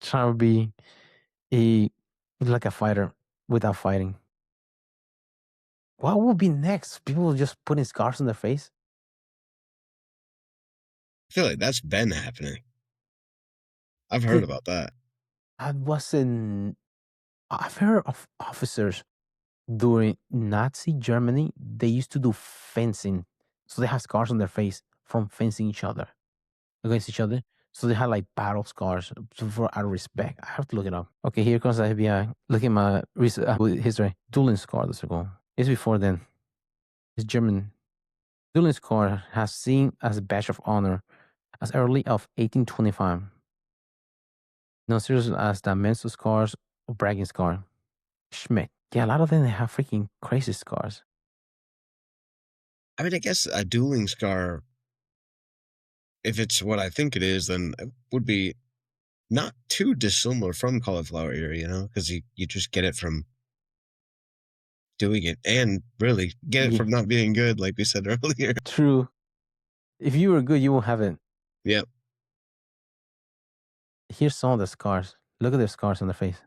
trying to be a like a fighter without fighting. What will be next? People just putting scars on their face? I feel like that's been happening. I've heard Dude, about that. I've heard of officers during Nazi Germany. They used to do fencing, so they have scars on their face from fencing each other against each other. So they had like battle scars for out of respect. I have to look it up. Okay, here comes the FBI. Look at my recent history. Dueling scar. Let's go. It's before then. It's German. Dueling scar has seen as a badge of honor as early of 1825. No serious as the menstrual scars or bragging scar. Schmidt. Yeah, a lot of them have freaking crazy scars. I mean, I guess a dueling scar, if it's what I think it is, then it would be not too dissimilar from cauliflower ear, because you just get it from doing it and really get it Yeah, from not being good, like we said earlier. true. If you were good, you won't have it. Yep. Here's some of the scars. Look at the scars on the face.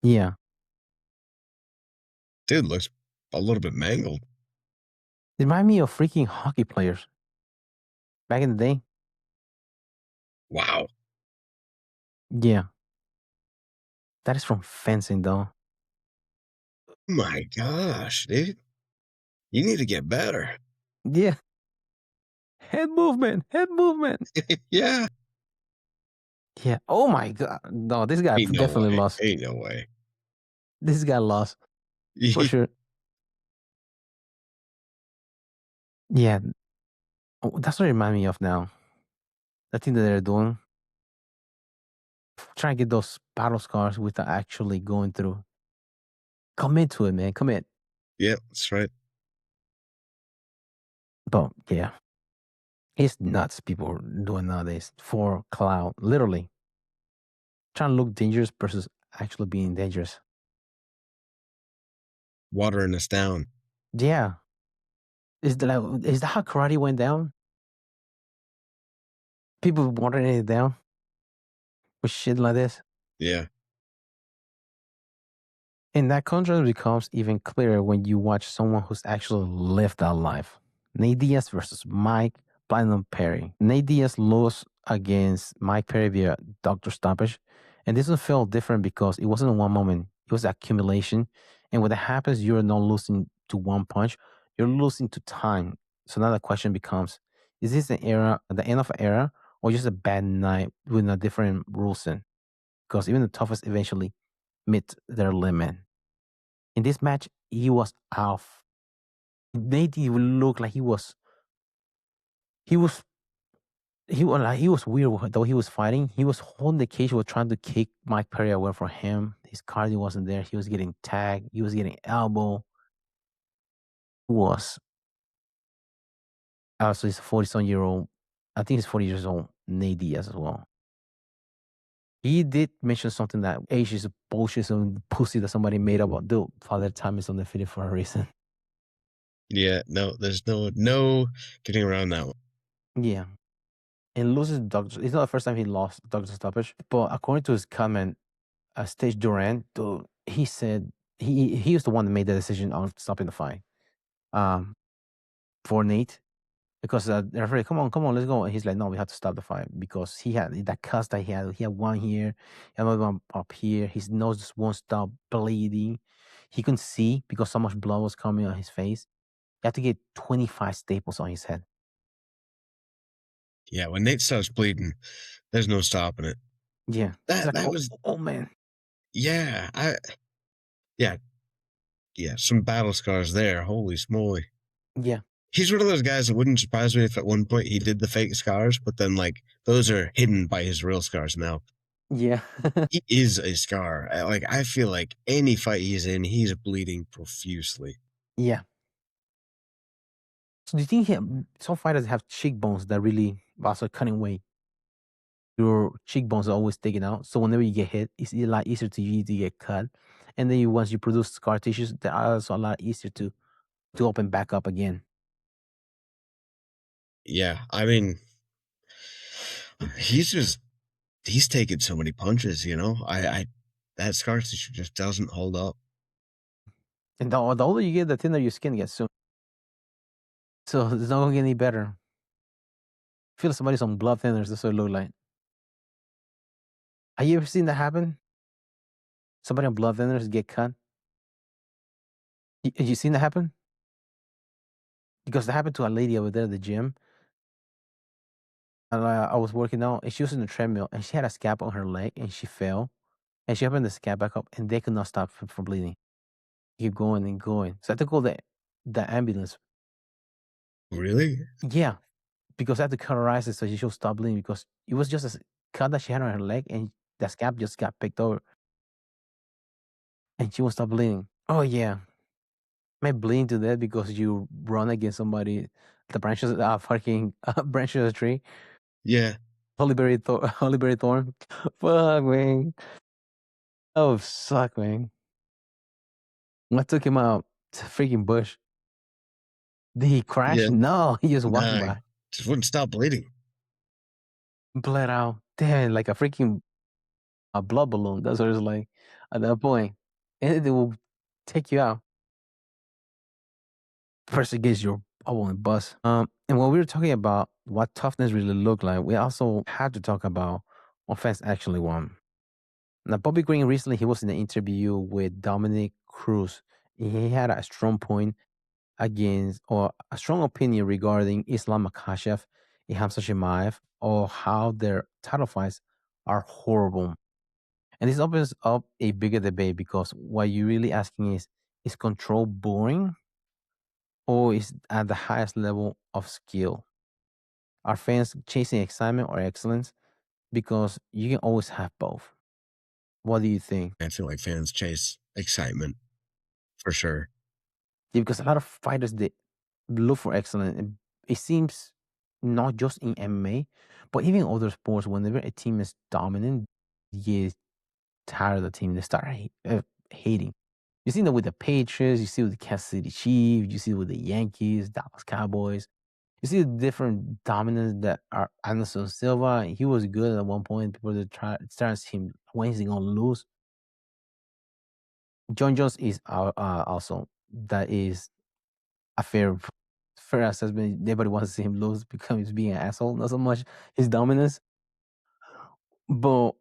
Yeah. Dude looks a little bit mangled. They remind me of freaking hockey players back in the day. Wow. Yeah. That is from fencing, though. My gosh, dude. You need to get better. Yeah. Head movement. Head movement. Yeah. Yeah. Oh my God. No, this guy Ain't no definitely way. lost. Ain't no way. This guy lost for sure. Yeah. Oh, that's what it reminds me of now. The thing that they're doing. Trying to get those battle scars without actually going through. Commit to it, man. Commit. Yep, that's right. But yeah. It's nuts people are doing nowadays for clout. Literally. Trying to look dangerous versus actually being dangerous. Watering us down. Yeah. Is that how karate went down? People watering it down with shit like this? Yeah. And that contrast becomes even clearer when you watch someone who's actually lived that life. Nate Diaz versus Mike Platinum Perry. Nate Diaz lost against Mike Perry via doctor stoppage. And this one felt different because it wasn't one moment, it was accumulation. And when that happens, you're not losing to one punch, you're losing to time. So now the question becomes, is this an era, the end of an era, or just a bad night with a different rule set? Because even the toughest eventually meet their limit. In this match, he was off. Nate looked like he was he was weird though he was fighting. He was holding the cage, was trying to kick Mike Perry away from him. His cardio wasn't there. He was getting tagged. He was getting elbow. He was also he's a 40-some-year-old. I think he's 40 years old. Nate Diaz as well. He did mention something that age is bullshit, some pussy that somebody made up. Dude, Father Time is undefeated for a reason. Yeah, no, there's no getting around that one. Yeah. And loses doctor. It's not the first time he lost doctor stoppage, but according to his comment, Stage Duran, he said he was the one that made the decision on stopping the fight. For Nate, because the referee, come on, let's go. And he's like, no, we have to stop the fight because he had that cuss that he had one here, another one up here. His nose just won't stop bleeding. He couldn't see because so much blood was coming on his face. He had to get 25 staples on his head. Yeah, when Nate starts bleeding, there's no stopping it. Yeah, he's That like, that oh, was oh man. yeah. Yeah, yeah, some battle scars there. Holy smoly. Yeah, He's one of those guys that wouldn't surprise me if at one point he did the fake scars, but then like those are hidden by his real scars now. yeah, He is a scar. Like I feel like any fight he's in, he's bleeding profusely. yeah. So do you think some fighters have cheekbones that really also cutting weight? Your cheekbones are always sticking out, so whenever you get hit, it's a lot easier to you to get cut. And then once you produce scar tissues, they're also a lot easier to open back up again. Yeah, I mean, he's just he's taken so many punches. I that scar tissue just doesn't hold up. And the older you get, the thinner your skin gets. So it's not gonna get any better. Feel like somebody's on blood thinners. That's what it look like. Have you ever seen that happen? Somebody on blood thinners get cut. You seen that happen? Because that happened to a lady over there at the gym. And I was working out, and she was in the treadmill, and she had a scab on her leg, and she fell, and she opened the scab back up, and they could not stop from bleeding. Keep going and going. So I had to call the ambulance. Really? Yeah, because I had to cauterize it so she should stop bleeding because it was just a cut that she had on her leg, and the scab just got picked over, and she won't stop bleeding. Oh yeah, may bleeding to death because you run against somebody. The branches, fucking branches of a tree. Yeah, Holy berry thorn. Fuck man. Oh suck man. I took him out to freaking bush. Did he crash? yeah. No, he just walking Nah, by. just wouldn't stop bleeding. Bled out. Damn, like a freaking a blood balloon. That's what it's like at that point. And it will take you out. First against your bubble and bust. And when we were talking about what toughness really looked like, we also had to talk about what fans actually won. Now, Bobby Green recently he was in an interview with Dominic Cruz. He had a strong point against or a strong opinion regarding Islam Makhachev and Hamza Chimaev or how their title fights are horrible. And this opens up a bigger debate because what you're really asking is control boring or is at the highest level of skill? Are fans chasing excitement or excellence? Because you can always have both. What do you think? I feel like fans chase excitement for sure. Yeah, because a lot of fighters they look for excellence. And it seems not just in MMA, but even other sports. Whenever a team is dominant, you tired of the team. They start hating. You see that with the Patriots. You see it with the Kansas City Chiefs. You see it with the Yankees, Dallas Cowboys. You see the different dominance that are Anderson Silva. He was good at one point. People that started to see him when he's gonna lose. John Jones is also that is a fair assessment. Nobody wants to see him lose because he's being an asshole. Not so much his dominance, but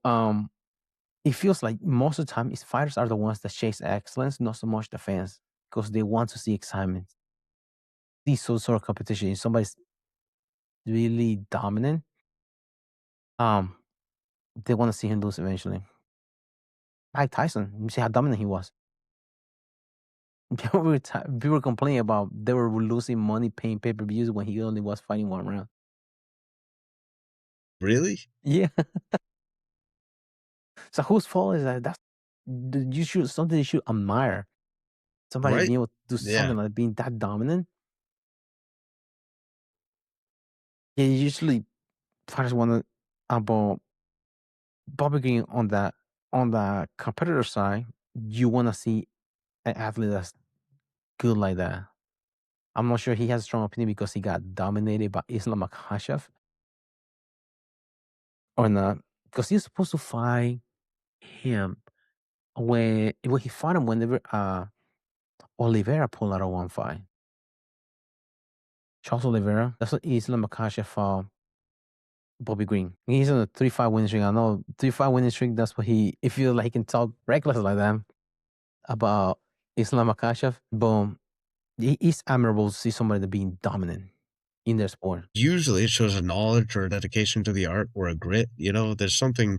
it feels like most of the time his fighters are the ones that chase excellence, not so much the fans because they want to see excitement. These sort of competition. If somebody's really dominant, um, they want to see him lose eventually. Mike Tyson, you see how dominant he was. People were complaining about they were losing money paying pay per views when he only was fighting one round. Really? Yeah. So whose fault is that? You should something you should admire. Somebody Right? being able to do Yeah. something like being that dominant. Yeah, usually fighters want to about Bobby Green on the competitor side. You want to see an athlete that's good like that. I'm not sure he has a strong opinion because he got dominated by Islam Makhachev or not. Because he's supposed to fight him when he fought him whenever Oliveira pulled out of one fight. Charles Oliveira. That's what Islam Makhachev fought Bobby Green. He's on a 3-5 winning streak. I know 3-5 winning streak. That's what he feels like he can talk reckless like that about Islam Makhachev. But it's admirable to see somebody that being dominant in their sport. Usually it shows a knowledge or a dedication to the art or a grit. There's something,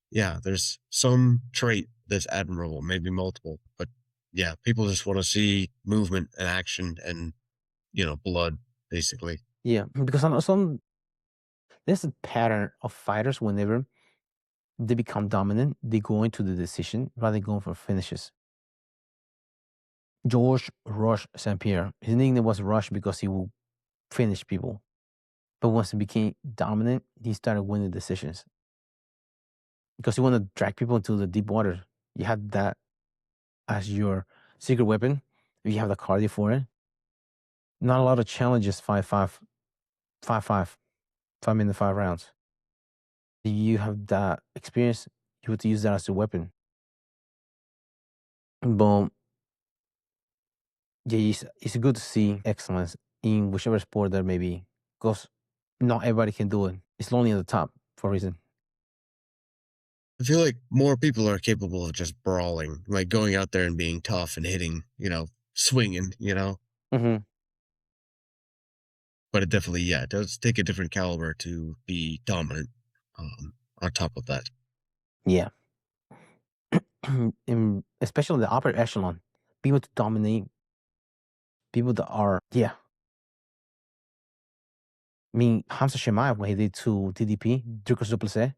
yeah, there's some trait that's admirable, maybe multiple, but Yeah, people just want to see movement and action and blood, basically. Yeah, because on some there's a pattern of fighters whenever they become dominant, they go into the decision rather than going for finishes. George Rush St. Pierre, his nickname was Rush because he will finish people. But once he became dominant, he started winning decisions because he wanted to drag people into the deep water. You had that as your secret weapon. If you have the cardio for it, not a lot of challenges 5-5, 5-5, 5 minute 5 rounds. You have that experience, you would use that as a weapon. But yeah, it's good to see excellence in whichever sport there may be, because not everybody can do it. It's lonely at the top for a reason. I feel like more people are capable of just brawling, like going out there and being tough and hitting, swinging. Hmm. But it definitely, yeah, it does take a different caliber to be dominant. On top of that, Yeah. Especially the upper echelon, people to dominate, people that are, yeah. I mean, Hamza Shemaev, when he did to DDP, Dricus Duplessis,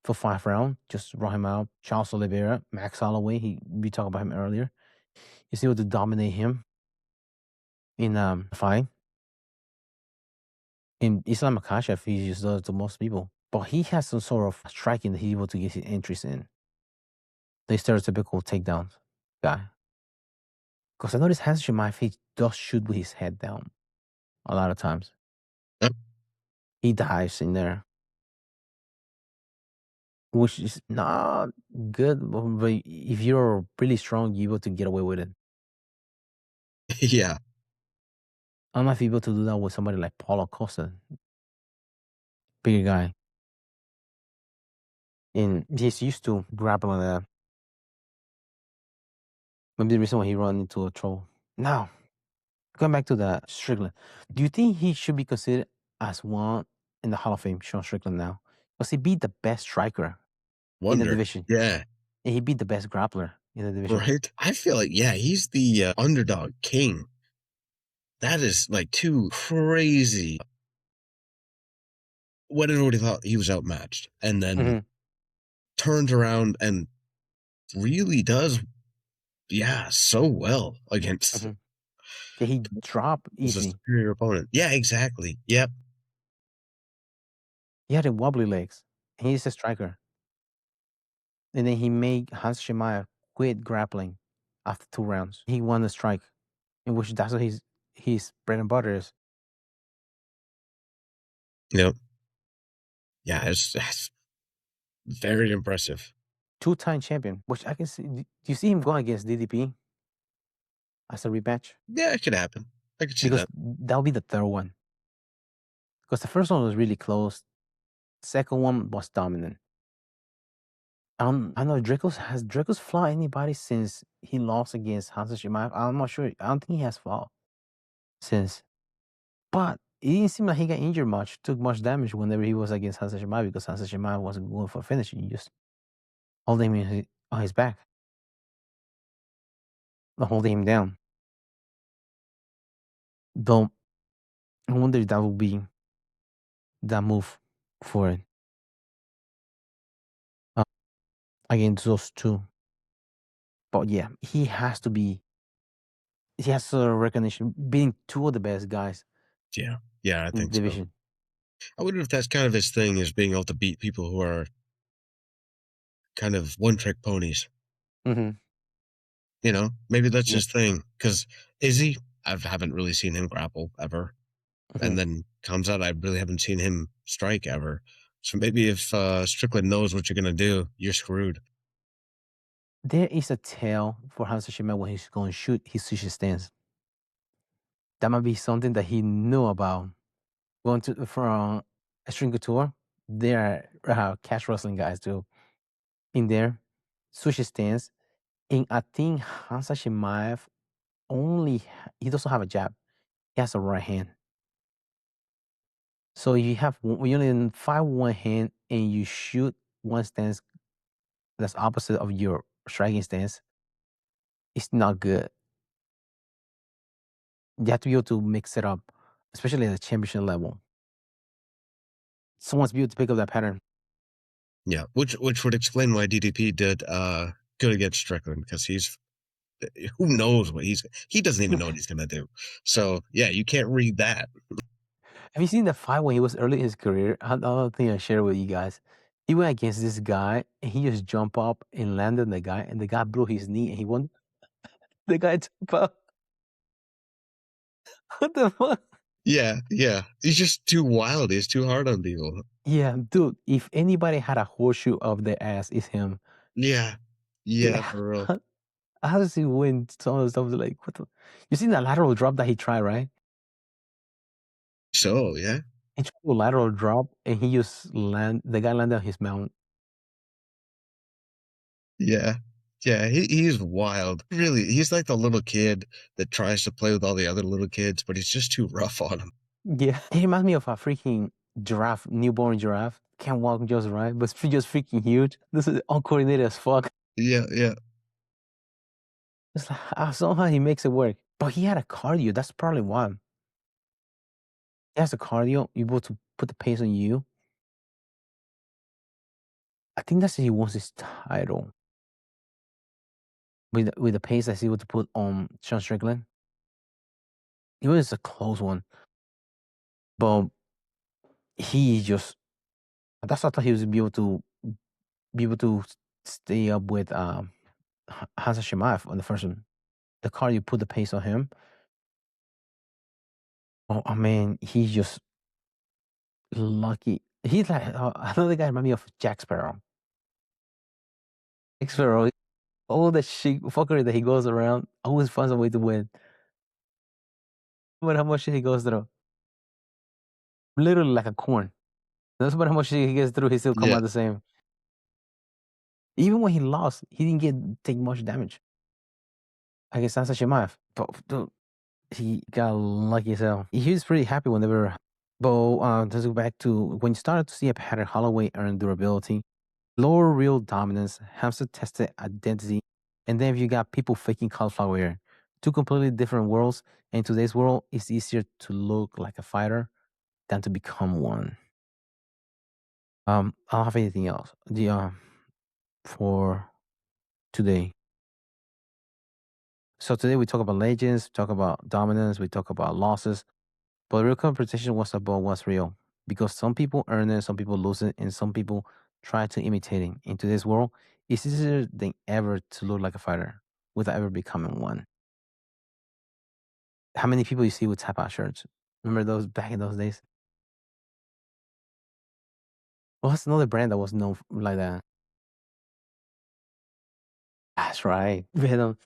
for 5 rounds, just run him out. Charles Oliveira, Max Holloway, we talked about him earlier. He's able to dominate him in fight. In Islam Makhachev, he just does to most people. But he has some sort of striking that he's able to get his entries in. The stereotypical takedowns guy. Because I noticed Hamza Shemaev, he does shoot with his head down a lot of times. Yep. He dives in there, which is not good. But if you're really strong, you're able to get away with it. Yeah, I'm not able to do that with somebody like Paulo Costa, bigger guy. And he's used to grappling that. Maybe the reason why he run into a troll. Now, going back to the Strickland, do you think he should be considered as one in the Hall of Fame, Sean Strickland now? Because he beat the best striker in the wonder. division. Yeah, And he beat the best grappler in the division. right. I feel like he's the underdog king. That is like too crazy. When everybody thought he was outmatched, and then Hmm. turns around and really does, yeah, so well against Hmm. Yeah, he dropped a easy. superior opponent. Yeah, exactly. Yep. He had a wobbly legs. He's a striker. And then he made Hans Shemaev quit grappling after 2 rounds. He won the strike, in which that's what his bread and butter is. Yep. Yeah, it's very impressive. Two-time champion, which I can see. Do you see him going against DDP as a rematch? Yeah, it could happen. I could see Because that. that'll be the third one. Because the first one was really close. Second one was dominant. I don't know. Draco's fought anybody since he lost against Hansa Shimaev? I'm not sure. I don't think he has fought since. But it didn't seem like he got injured much, took much damage whenever he was against Hansa Shimaev because Hansa Shimaev wasn't going for a finish. He just holding him on his back, holding him down. Though I wonder if that will be that move for it. Uh, Against those two. But yeah, he has a recognition being two of the best guys Yeah. Yeah, I in the think so. division. I wonder if that's kind of his thing, is being able to beat people who are kind of one trick ponies. Hmm. Maybe that's Yeah. his thing. Because Izzy, I haven't really seen him grapple ever. Hmm. And then comes out, I really haven't seen him strike ever. So maybe if Strickland knows what you're going to do, you're screwed. There is a tell for Hansa Shima when he's going to shoot his sushi stance. That might be something that he knew about. Going to from a string couture, there are cash wrestling guys too in there. Sushi stance. And I think Hansa Shimaev he doesn't have a jab. He has a right hand. So if you have when you only fight one hand and you shoot one stance that's opposite of your striking stance, it's not good. You have to be able to mix it up, especially at the championship level. Someone's be able to pick up that pattern. Yeah, which would explain why DDP did good against Strickland, because who knows what he doesn't even know what he's gonna do. So yeah, you can't read that. Have you seen the fight when he was early in his career? Another thing I share with you guys. He went against this guy and he just jumped up and landed on the guy, and the guy blew his knee and he won. The guy jumped up. What the fuck? Yeah, he's just too wild. He's too hard on people. Yeah, dude. If anybody had a horseshoe of their ass, it's him. Yeah, for real. How does he win some of the stuff? Like, what the? You seen that lateral drop that he tried, right? So yeah, He tried a lateral drop and he just the guy landed on his mount. yeah. He's wild. Really, he's like the little kid that tries to play with all the other little kids, but he's just too rough on him. Yeah. He reminds me of a freaking giraffe, newborn giraffe. Can't walk just right, but just freaking huge. This is uncoordinated as fuck. Yeah. It's like somehow he makes it work. But he had a cardio. That's probably why. He has a cardio. You're able to put the pace on you. I think that's he wants his title. With the pace that's able to put on Sean Strickland. It was a close one. But he just that's I thought he was be able to stay up with Hansa Shemaev on the first one. The cardio put the pace on him. Oh, I mean, he's just lucky. He's like another guy remind me of Jack Sparrow. Jack Sparrow, all the shit fuckery that he goes around, always finds a way to win. No matter how much shit he goes through. Literally like a corn. No matter how much shit he gets through, he still come Yeah. out the same. Even when he lost, he didn't take much damage against Hansa Shemaev. But dude, he got lucky as hell. He was pretty happy whenever. But let's go back to when you started to see a pattern. Holloway earned durability, lower real dominance, hamster tested identity, and then if you got people faking cauliflower ear, two completely different worlds. In today's world, it's easier to look like a fighter than to become one. I don't have anything else. For today. So today we talk about legends, we talk about dominance, we talk about losses. But real competition was about what's real. Because some people earn it, some people lose it, and some people try to imitate it. In today's world, it's easier than ever to look like a fighter without ever becoming one. How many people you see with tap out shirts? Remember those back in those days? What's another brand that was known like that? That's right. Venom.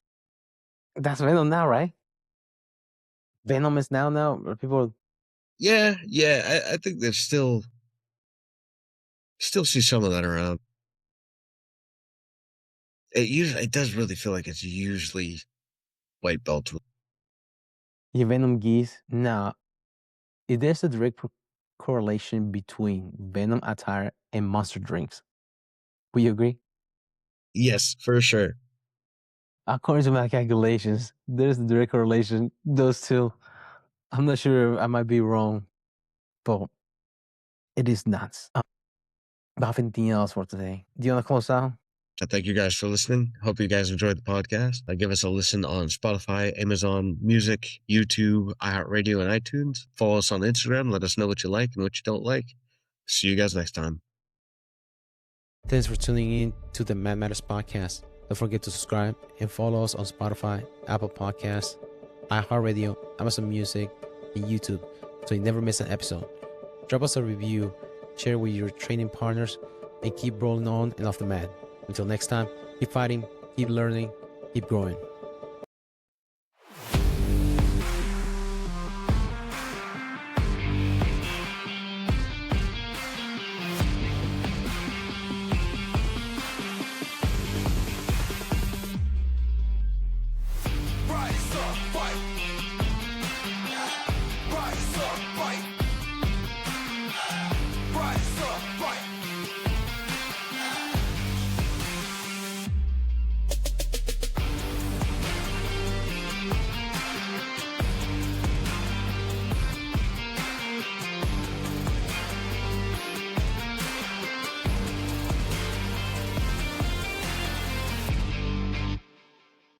That's Venom now, right? Venom is now. People. Yeah. I think there's still see some of that around. It does really feel like it's usually white belts. Yeah, Venom geese. Now, if there's a direct correlation between Venom attire and monster drinks, would you agree? Yes, for sure. According to my calculations, there's a direct correlation. Those two. I'm not sure. I might be wrong, but it is nuts. But I have anything else for today? Do you want to close out? I thank you guys for listening. Hope you guys enjoyed the podcast. Give us a listen on Spotify, Amazon Music, YouTube, iHeartRadio, and iTunes. Follow us on Instagram. Let us know what you like and what you don't like. See you guys next time. Thanks for tuning in to the Mad Matters podcast. Don't forget to subscribe and follow us on Spotify, Apple Podcasts, iHeartRadio, Amazon Music, and YouTube so you never miss an episode. Drop us a review, share with your training partners, and keep rolling on and off the mat. Until next time, keep fighting, keep learning, keep growing.